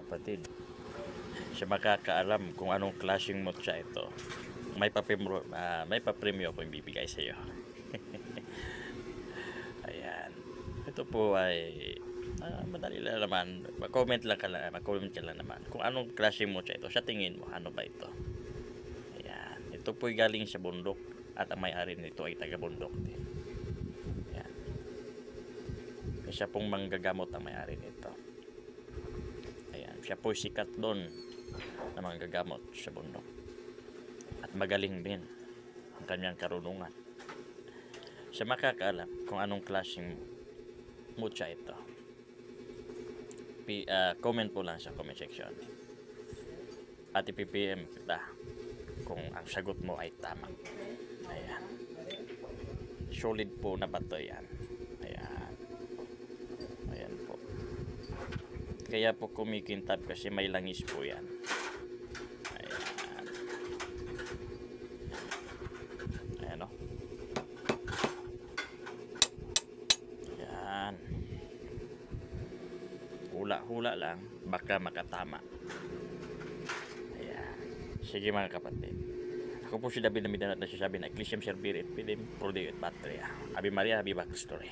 kapatid. Siya makakaalam kung anong klaseng mutya ito. May papremyo akong ibibigay sa iyo. Ayan. Ito po ay madali lang naman. Mag-comment ka lang naman kung anong klaseng mutya ito. Sa tingin mo, ano ba ito? Ayan. Ito po ay galing sa bundok at ang may-ari nito ay taga-bundok din. Ayan. Siya pong manggagamot ang may-ari nito. Ayan. Siya po sikat doon na manggagamot sa bundok. At magaling din ang kanyang karunungan. Siya makakaalam kung anong klaseng mutya ito. Comment po lang sa comment section. At ipipm kita kung ang sagot mo ay tama. Ayan. Solid po na bato yan. Ayan. Ayan po. Kaya po kumikintab kasi may langis po yan. Ayan. Ayan o. Ayan. Hula-hula lang. Baka makatama. Ayan. Sige mga kapatid. Ako po si David na midanat na sasabi na Ecclesiam Servir et Pidem Pro Deo et Patria. Ave Maria, Happy Back Story.